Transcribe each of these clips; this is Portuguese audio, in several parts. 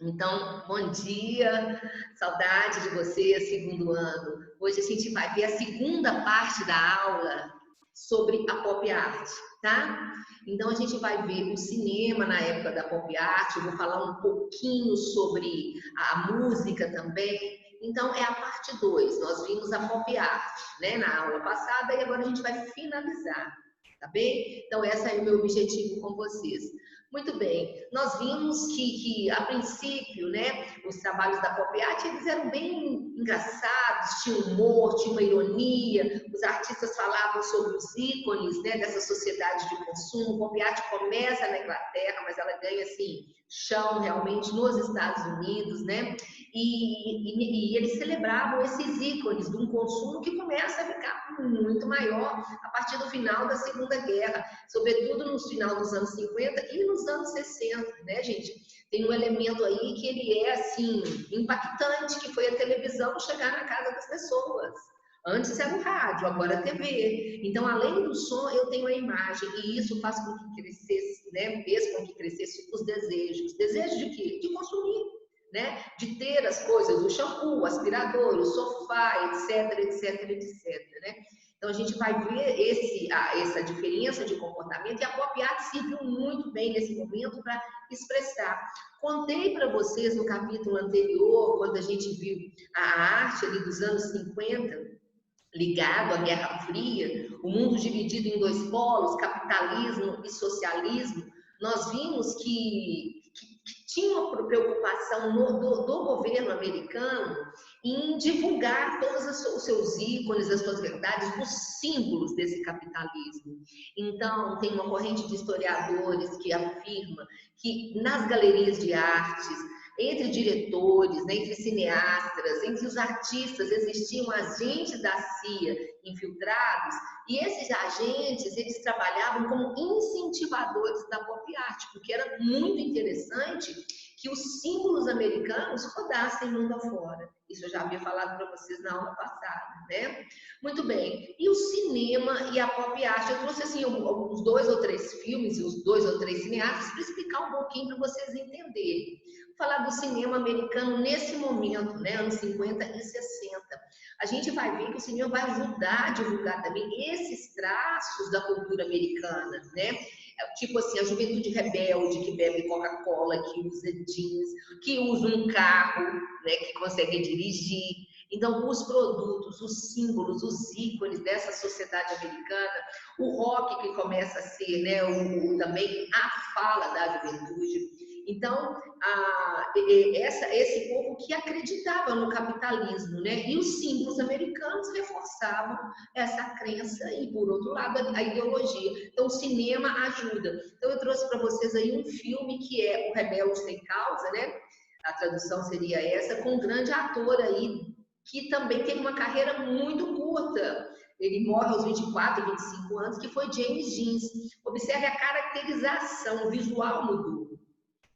Então, bom dia, saudade de você, segundo ano. Hoje a gente vai ver a segunda parte da aula sobre a pop art, tá? Então a gente vai ver o cinema na época da pop art, eu vou falar um pouquinho sobre a música também. Então é a parte 2. Nós vimos a pop art, né, na aula passada e agora a gente vai finalizar, tá bem? Então esse é o meu objetivo com vocês. Muito bem, nós vimos que a princípio, né, os trabalhos da pop art, eles eram bem engraçados, tinha humor, tinha uma ironia, os artistas falavam sobre os ícones, né, dessa sociedade de consumo. Pop art começa na Inglaterra, mas ela ganha, assim, chão realmente nos Estados Unidos, né, e eles celebravam esses ícones de um consumo que começa a ficar muito maior a partir do final da Segunda Guerra, sobretudo no final dos anos 50 e nos anos 60, né, gente? Tem um elemento aí que ele é, assim, impactante, que foi a televisão chegar na casa das pessoas. Antes era o rádio, agora a TV. Então, além do som, eu tenho a imagem, e isso faz com que crescesse, né? Fez com que crescesse os desejos. Desejos de quê? De consumir, né? De ter as coisas, o shampoo, o aspirador, o sofá, etc, etc, etc, né? Então, a gente vai ver essa diferença de comportamento, e a pop art se viu muito bem nesse momento para expressar. Contei para vocês no capítulo anterior, quando a gente viu a arte ali dos anos 50, ligado à Guerra Fria, o mundo dividido em dois polos, capitalismo e socialismo, nós vimos que tinha uma preocupação do governo americano em divulgar todos os seus ícones, as suas verdades, os símbolos desse capitalismo. Então, tem uma corrente de historiadores que afirma que nas galerias de artes, entre diretores, né, entre cineastas, entre os artistas, existiam agentes da CIA infiltrados, e esses agentes, eles trabalhavam como incentivadores da pop art, porque era muito interessante que os símbolos americanos rodassem mundo afora. Isso eu já havia falado para vocês na aula passada, né? Muito bem. E o cinema e a pop art, eu trouxe assim uns 2 ou 3 filmes e os 2 ou 3 cineastas para explicar um pouquinho para vocês entenderem. Vou falar do cinema americano nesse momento, né, anos 50 e 60. A gente vai ver que o cinema vai ajudar a divulgar também esses traços da cultura americana, né? Tipo assim, a juventude rebelde que bebe Coca-Cola, que usa jeans, que usa um carro, né, que consegue dirigir. Então, os produtos, os símbolos, os ícones dessa sociedade americana, o rock que começa a ser, né, também a fala da juventude. Então, esse povo que acreditava no capitalismo, né? E os símbolos americanos reforçavam essa crença e, por outro lado, a ideologia. Então, o cinema ajuda. Então, eu trouxe para vocês aí um filme que é O Rebelde Sem Causa, né? A tradução seria essa, com um grande ator aí, que também tem uma carreira muito curta. Ele morre aos 24, 25 anos, que foi James Dean. Observe a caracterização, o visual mudou.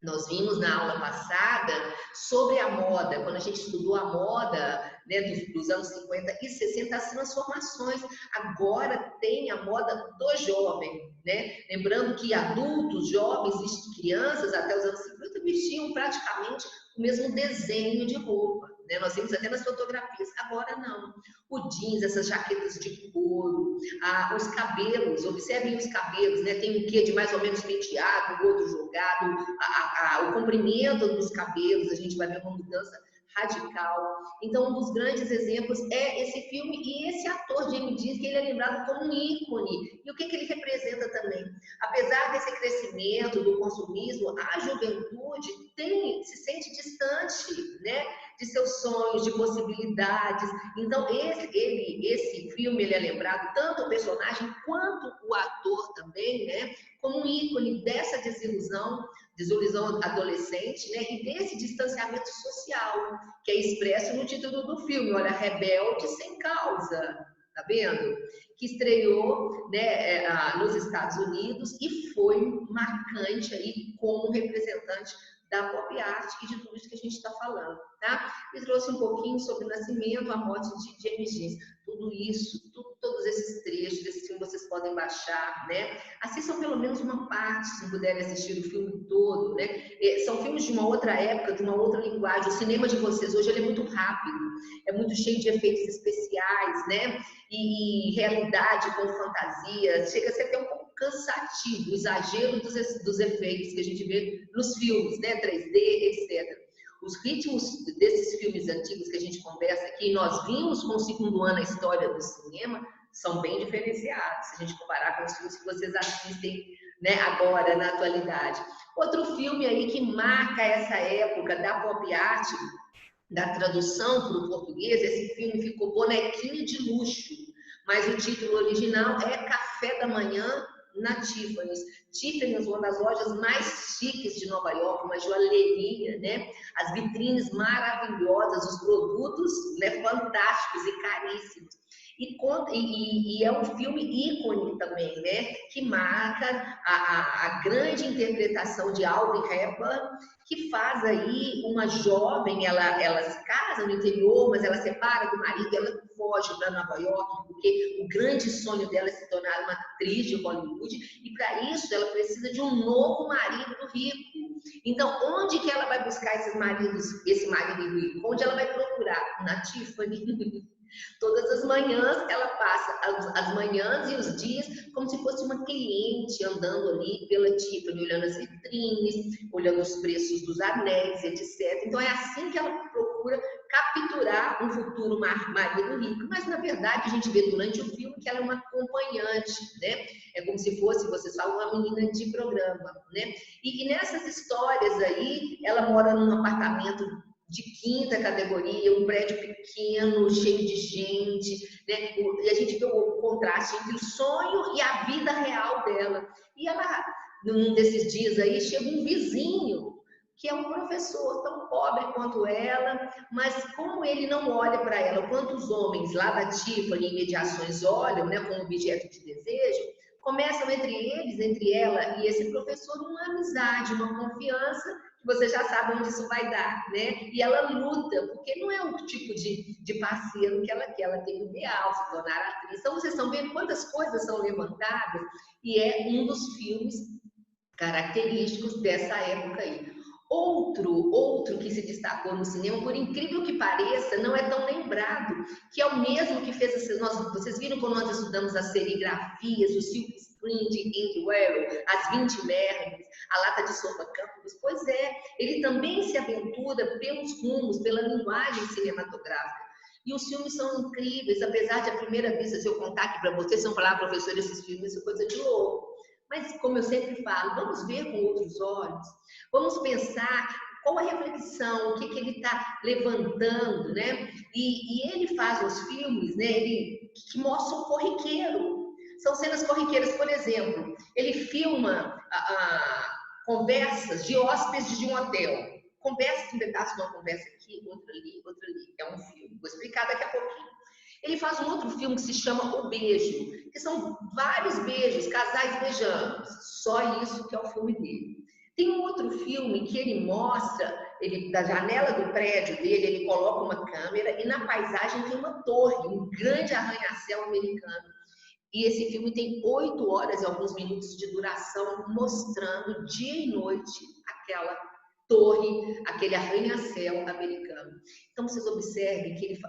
Nós vimos na aula passada sobre a moda, quando a gente estudou a moda, né, dos anos 50 e 60, as transformações. Agora tem a moda do jovem, né? Lembrando que adultos, jovens e crianças até os anos 50 vestiam praticamente o mesmo desenho de roupa, né? Nós vimos até nas fotografias. Agora não. O jeans, essas jaquetas de couro, os cabelos, observem os cabelos, né? Tem um quê de mais ou menos penteado, o outro jogado, o comprimento dos cabelos, a gente vai ver uma mudança radical. Então, um dos grandes exemplos é esse filme e esse ator, James Dean, que ele é lembrado como um ícone. E o que ele representa também? Apesar desse crescimento do consumismo, a juventude se sente distante, né, de seus sonhos, de possibilidades. Então, esse filme ele é lembrado, tanto o personagem quanto o ator também, né, como um ícone dessa desilusão adolescente, né, e desse distanciamento social, que é expresso no título do filme, olha, Rebelde Sem Causa, tá vendo? Que estreou, né, nos Estados Unidos e foi marcante aí como representante da pop art e de tudo isso que a gente está falando, tá? E trouxe um pouquinho sobre o nascimento, a morte de James. Tudo isso, todos esses trechos, esse filme vocês podem baixar, né? Assistam pelo menos uma parte, se puderem assistir o filme todo, né? São filmes de uma outra época, de uma outra linguagem. O cinema de vocês hoje ele é muito rápido, é muito cheio de efeitos especiais, né? E realidade com fantasia, chega a ser até um pouco cansativo, o exagero dos efeitos que a gente vê nos filmes, né? 3D, etc. Os ritmos desses filmes antigos que a gente conversa aqui, nós vimos com o segundo ano a história do cinema, são bem diferenciados, se a gente comparar com os filmes que vocês assistem, né, agora, na atualidade. Outro filme aí que marca essa época da pop art, da tradução para o português, esse filme ficou Bonequinho de Luxo, mas o título original é Café da Manhã na Tiffany's. Tiffany's, uma das lojas mais chiques de Nova York, uma joalheria, né? As vitrines maravilhosas, os produtos, né, fantásticos e caríssimos. E é um filme ícone também, né? Que marca a grande interpretação de Audrey Hepburn, que faz aí uma jovem, ela se casa no interior, mas ela separa do marido, ela foge para Nova York, porque o grande sonho dela é se tornar uma atriz de Hollywood, e para isso ela precisa de um novo marido rico. Então, onde que ela vai buscar esse marido rico? Onde ela vai procurar? Na Tiffany. Todas as manhãs ela passa as manhãs e os dias como se fosse uma cliente andando ali pela Tiffany, olhando as vitrines, olhando os preços dos anéis, etc. Então é assim que ela procura capturar um futuro marido rico. Mas na verdade a gente vê durante o filme que ela é uma acompanhante, né? É como se fosse, vocês falam, uma menina de programa, né? E nessas histórias aí, ela mora num apartamento de quinta categoria, um prédio pequeno, cheio de gente, né? E a gente vê o contraste entre o sonho e a vida real dela. E ela, num desses dias aí, chega um vizinho, que é um professor tão pobre quanto ela, mas como ele não olha para ela, quanto os homens lá da Tiffany, em mediações, olham, né, como objeto de desejo, começam entre ela e esse professor, uma amizade, uma confiança, você já sabe onde isso vai dar, né? E ela luta, porque não é o tipo de parceiro que ela quer, ela tem o ideal, se tornar atriz. Então, vocês estão vendo quantas coisas são levantadas, e é um dos filmes característicos dessa época aí. Outro que se destacou no cinema, por incrível que pareça, não é tão lembrado, que é o mesmo que fez, vocês viram quando nós estudamos as serigrafias, o Silk Screen de Andy Warhol, as 20 Mermes, a Lata de Sopa Campos? Pois é, ele também se aventura pelos rumos, pela linguagem cinematográfica. E os filmes são incríveis, apesar de à primeira vista, se eu contar aqui para vocês, vão falar, professor, esses filmes, isso é coisa de louco. Mas, como eu sempre falo, vamos ver com outros olhos, vamos pensar qual a reflexão, o que ele está levantando, né? E ele faz os filmes, né, que mostram corriqueiro. São cenas corriqueiras, por exemplo, ele filma conversas de hóspedes de um hotel. Conversa, um pedaço de uma conversa aqui, outra ali, outra ali. É um filme, vou explicar daqui a pouquinho. Ele faz um outro filme que se chama O Beijo, que são vários beijos, casais beijando. Só isso que é o filme dele. Tem um outro filme que ele mostra, da janela do prédio dele, ele coloca uma câmera e na paisagem tem uma torre, um grande arranha-céu americano. E esse filme tem 8 horas e alguns minutos de duração, mostrando dia e noite aquela torre, aquele arranha-céu americano. Então, vocês observem que ele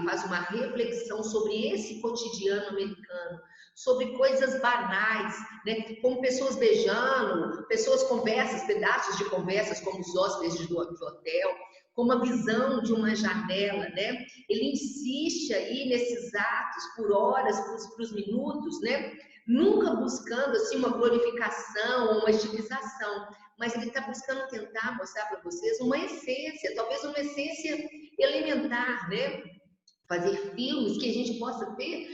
faz uma reflexão sobre esse cotidiano americano, sobre coisas banais, né? Como pessoas beijando, pessoas conversas, pedaços de conversas, como os hóspedes do hotel, com uma visão de uma janela, né? Ele insiste aí nesses atos por horas, por minutos, né? Nunca buscando assim uma glorificação ou uma estilização, mas ele está buscando tentar mostrar para vocês uma essência, talvez uma essência elementar, né? Fazer filmes que a gente possa ter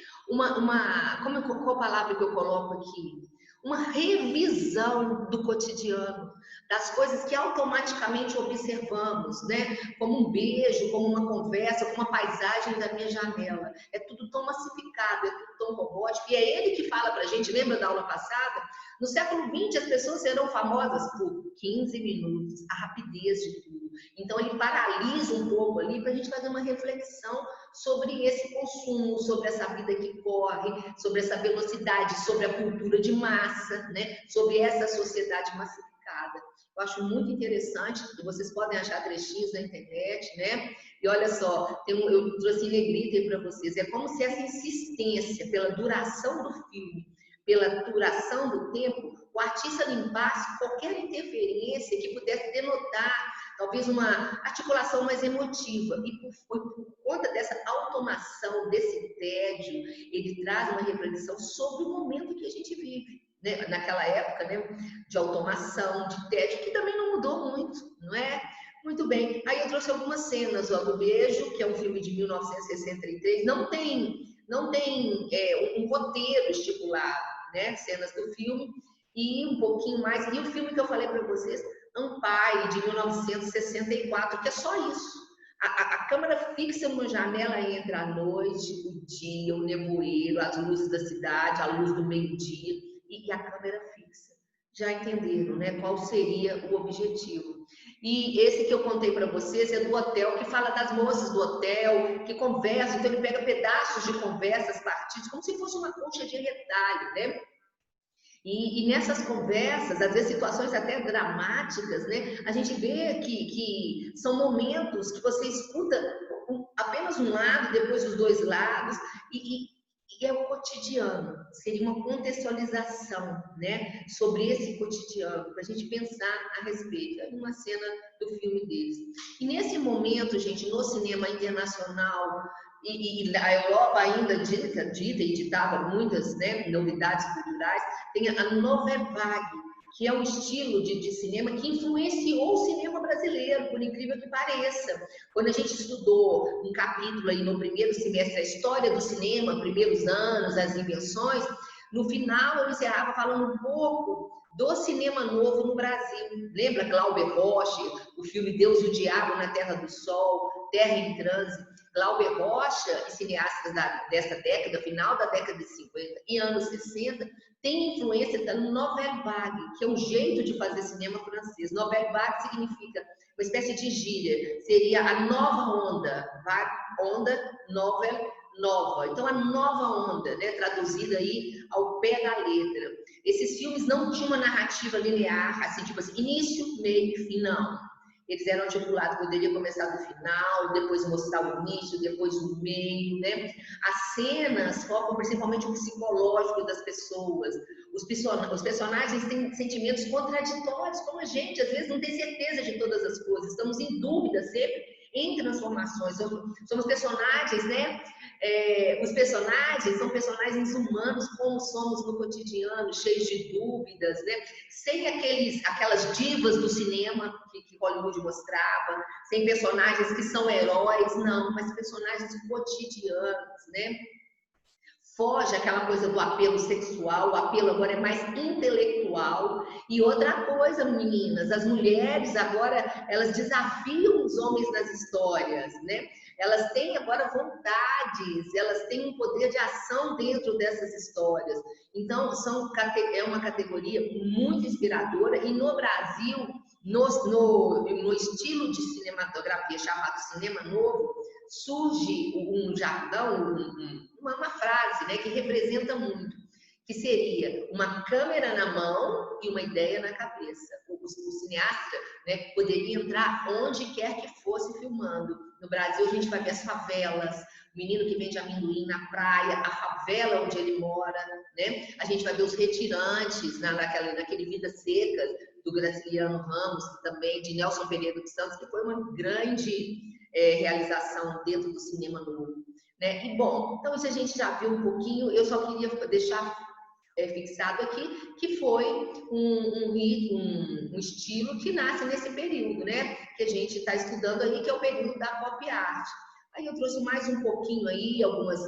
qual palavra que eu coloco aqui? Uma revisão do cotidiano, das coisas que automaticamente observamos, né? Como um beijo, como uma conversa, como uma paisagem da minha janela. É tudo tão massificado, é tudo tão robótico. E é ele que fala para a gente, lembra da aula passada? No século XX, as pessoas serão famosas por 15 minutos, a rapidez de tudo. Então, ele paralisa um pouco ali para a gente fazer uma reflexão sobre esse consumo, sobre essa vida que corre, sobre essa velocidade, sobre a cultura de massa, né? Sobre essa sociedade massificada. Eu acho muito interessante, vocês podem achar trechinhos na internet, né? E olha só, eu trouxe em negrita para vocês, é como se essa insistência pela duração do filme, pela duração do tempo, o artista limpasse qualquer interferência que pudesse denotar talvez uma articulação mais emotiva. E por conta dessa automação, desse tédio, ele traz uma reflexão sobre o momento que a gente vive, né? Naquela época, né? De automação, de tédio, que também não mudou muito, não é? Muito bem. Aí eu trouxe algumas cenas, ó, do Beijo, que é um filme de 1963, não tem um roteiro estipulado, né? Cenas do filme, e um pouquinho mais. E o filme que eu falei para vocês, Ampare, de 1964, que é só isso. A câmera fixa uma janela entre a noite, o dia, o nevoeiro, as luzes da cidade, a luz do meio-dia, e a câmera fixa. Já entenderam, né? Qual seria o objetivo? E esse que eu contei para vocês é do hotel, que fala das moças do hotel, que conversam, então ele pega pedaços de conversas partidas, como se fosse uma colcha de retalho, né? E nessas conversas, às vezes situações até dramáticas, né? A gente vê que são momentos que você escuta apenas um lado, depois os dois lados, e é o cotidiano. Seria uma contextualização, né? Sobre esse cotidiano, para a gente pensar a respeito. É uma cena do filme deles. E nesse momento, gente, no cinema internacional, e a Europa ainda dita e ditava muitas, né, novidades culturais, tem a Nouvelle Vague, que é um estilo de cinema que influenciou o cinema brasileiro, por incrível que pareça. Quando a gente estudou um capítulo aí no primeiro semestre, a história do cinema, primeiros anos, as invenções, no final eu encerrava falando um pouco do cinema novo no Brasil. Lembra Glauber Rocha, o filme Deus e o Diabo na Terra do Sol, Terra em Trânsito? Glauber Rocha e cineastas dessa década, final da década de 50 e anos 60, tem influência da Nouvelle Vague, que é um jeito de fazer cinema francês. Nouvelle Vague significa uma espécie de gíria, seria a nova onda, vague, onda, novel, nova. Então, a nova onda, né, traduzida aí ao pé da letra. Esses filmes não tinham uma narrativa linear, assim, tipo assim, início, meio e fim, não. Eles eram articulados, poderia começar do final, depois mostrar o início, depois o meio, né? As cenas focam principalmente o psicológico das pessoas. Os personagens têm sentimentos contraditórios, como a gente, às vezes não tem certeza de todas as coisas, estamos em dúvida sempre, em transformações. Somos personagens, né? Os personagens são personagens humanos, como somos no cotidiano, cheios de dúvidas, né? Sem aquelas divas do cinema que Hollywood mostrava, sem personagens que são heróis, não, mas personagens cotidianos, né? Foge aquela coisa do apelo sexual, o apelo agora é mais intelectual. E outra coisa, meninas, as mulheres agora, elas desafiam os homens nas histórias, né? Elas têm agora vontades, elas têm um poder de ação dentro dessas histórias. Então, é uma categoria muito inspiradora, e no Brasil, no estilo de cinematografia chamado Cinema Novo, surge um jargão, uma frase, né, que representa muito, que seria uma câmera na mão e uma ideia na cabeça. O cineasta, né, poderia entrar onde quer que fosse filmando. No Brasil, a gente vai ver as favelas, o menino que vende amendoim na praia, a favela onde ele mora, né? A gente vai ver os retirantes naquele Vidas Secas, do Graciliano Ramos, também de Nelson Pereira dos Santos, que foi uma grande realização dentro do cinema novo, né? E bom, então isso a gente já viu um pouquinho. Eu só queria deixar fixado aqui que foi um estilo que nasce nesse período, né? Que a gente está estudando aí, que é o período da pop art. Aí eu trouxe mais um pouquinho aí, algumas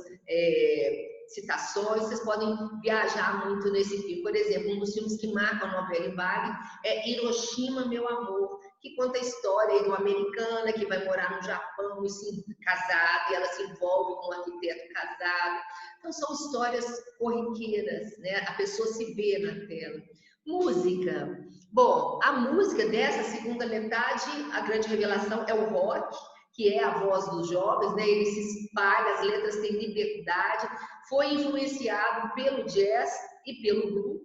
citações, vocês podem viajar muito nesse filme. Por exemplo, um dos filmes que marcam a novela em Bali é Hiroshima, Meu Amor, que conta a história aí de uma americana que vai morar no Japão e se casada, e ela se envolve com um arquiteto casado. Então, são histórias corriqueiras, né? A pessoa se vê na tela. Música. Bom, a música dessa segunda metade, a grande revelação é o rock, que é a voz dos jovens, né? Ele se espalha, as letras têm liberdade, foi influenciado pelo jazz e pelo blues,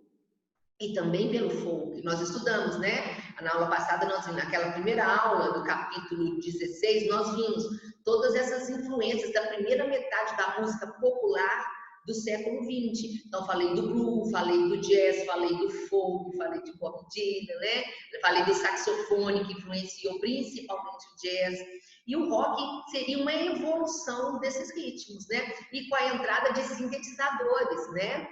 e também pelo folk. Nós estudamos, né? Na aula passada, naquela primeira aula do capítulo 16, nós vimos todas essas influências da primeira metade da música popular do século XX. Então, falei do blues, falei do jazz, falei do folk, falei de Bob Dylan, né? Falei do saxofone, que influenciou principalmente o jazz. E o rock seria uma evolução desses ritmos, né? E com a entrada de sintetizadores, né?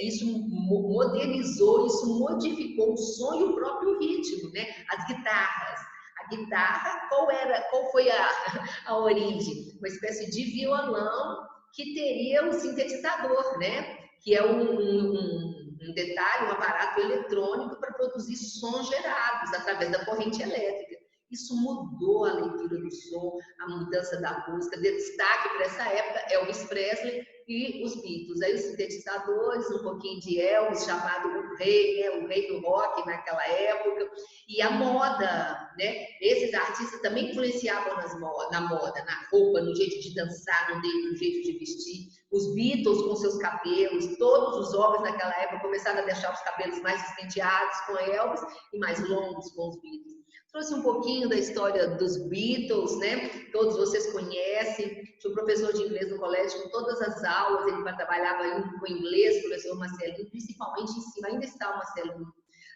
Isso modernizou, isso modificou o som e o próprio ritmo, né? As guitarras. A guitarra, qual foi a origem? Uma espécie de violão que teria um sintetizador, né? Que é um detalhe, um aparato eletrônico para produzir sons gerados através da corrente elétrica. Isso mudou a leitura do som, a mudança da música. De destaque para essa época, Elvis Presley e os Beatles. Aí os sintetizadores, um pouquinho de Elvis, chamado o rei, né? O rei do rock naquela época. E a moda, né? Esses artistas também influenciavam na moda, na roupa, no jeito de dançar, no jeito de vestir. Os Beatles com seus cabelos, todos os homens naquela época começaram a deixar os cabelos mais despenteados com Elvis e mais longos com os Beatles. Trouxe um pouquinho da história dos Beatles, né? Todos vocês conhecem. Tinha um professor de inglês no colégio, com todas as aulas, ele trabalhava com inglês, o professor Marcelinho, principalmente em cima, ainda está o Marcelinho,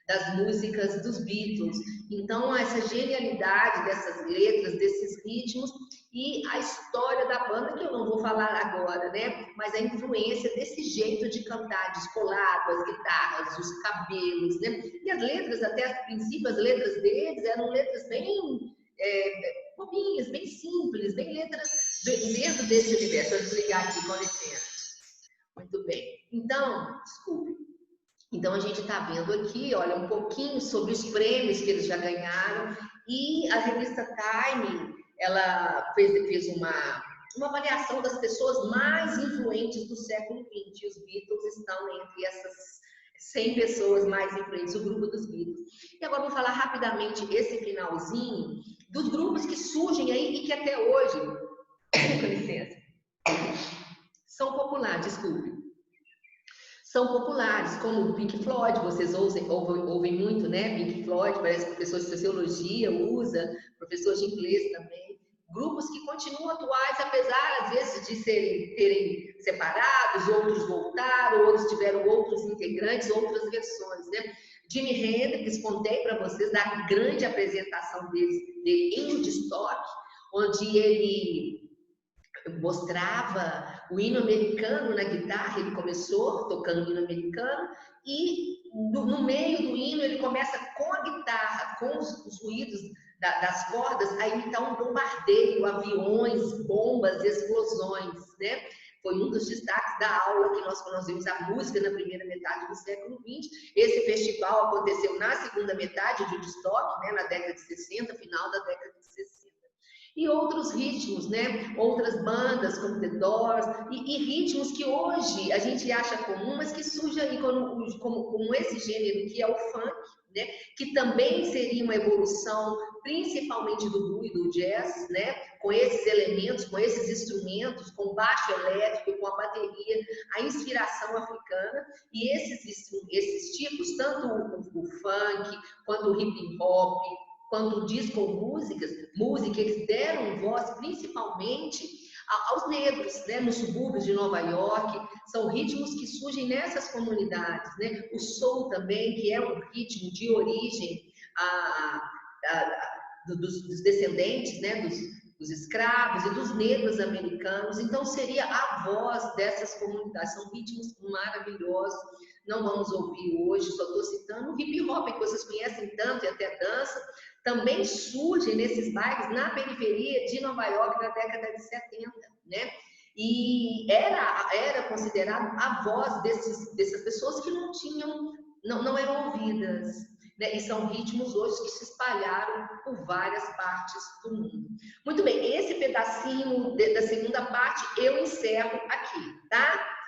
das músicas dos Beatles. Então, essa genialidade dessas letras, desses ritmos e a história da banda, que eu não vou falar agora, né? Mas a influência desse jeito de cantar, descolado, as guitarras, os cabelos, né? E as letras, até a princípio, as letras deles eram letras bem bobinhas, bem simples, bem letras dentro desse universo. Vou desligar aqui, com licença. Muito bem. Então, desculpe. Então, a gente está vendo aqui, olha, um pouquinho sobre os prêmios que eles já ganharam, e a revista Time, ela fez uma avaliação das pessoas mais influentes do século XX. Os Beatles estão entre essas 100 pessoas mais influentes, o grupo dos Beatles. E agora vou falar rapidamente esse finalzinho dos grupos que surgem aí e que até hoje, com licença, são populares, desculpe. São populares, como o Pink Floyd, vocês ouvem muito, né? Pink Floyd, parece que professor de sociologia usa, professor de inglês também. Grupos que continuam atuais, apesar, às vezes, de terem separados, outros voltaram, outros tiveram outros integrantes, outras versões, né? Jimi Hendrix, contei para vocês da grande apresentação dele em Woodstock, onde ele mostrava o hino americano na guitarra. Ele começou tocando o hino americano e no meio do hino ele começa com a guitarra, com os ruídos das cordas, a imitar um bombardeio, aviões, bombas, explosões, né? Foi um dos destaques da aula que nós vimos a música na primeira metade do século XX. Esse festival aconteceu na segunda metade de Woodstock, né? Na década de 60, final da década de 60. E outros ritmos, né? Outras bandas como The Doors, e ritmos que hoje a gente acha comum, mas que surge aí como esse gênero que é o funk, né? Que também seria uma evolução, principalmente do blues e do jazz, né? Com esses elementos, com esses instrumentos, com baixo elétrico, com a bateria, a inspiração africana. E esses tipos, tanto o funk, quanto o hip hop, quando disco música, eles deram voz principalmente aos negros, né, nos subúrbios de Nova York. São ritmos que surgem nessas comunidades, né? O soul também, que é um ritmo de origem dos descendentes, né, dos escravos e dos negros americanos. Então, seria a voz dessas comunidades. São ritmos maravilhosos. Não vamos ouvir hoje, só estou citando o hip hop, que vocês conhecem tanto e até dança. Também surge nesses bairros na periferia de Nova York na década de 70, né? e era considerado a voz dessas pessoas que não eram ouvidas, né? E são ritmos hoje que se espalharam por várias partes do mundo. Muito bem, esse pedacinho da segunda parte eu encerro aqui, tá?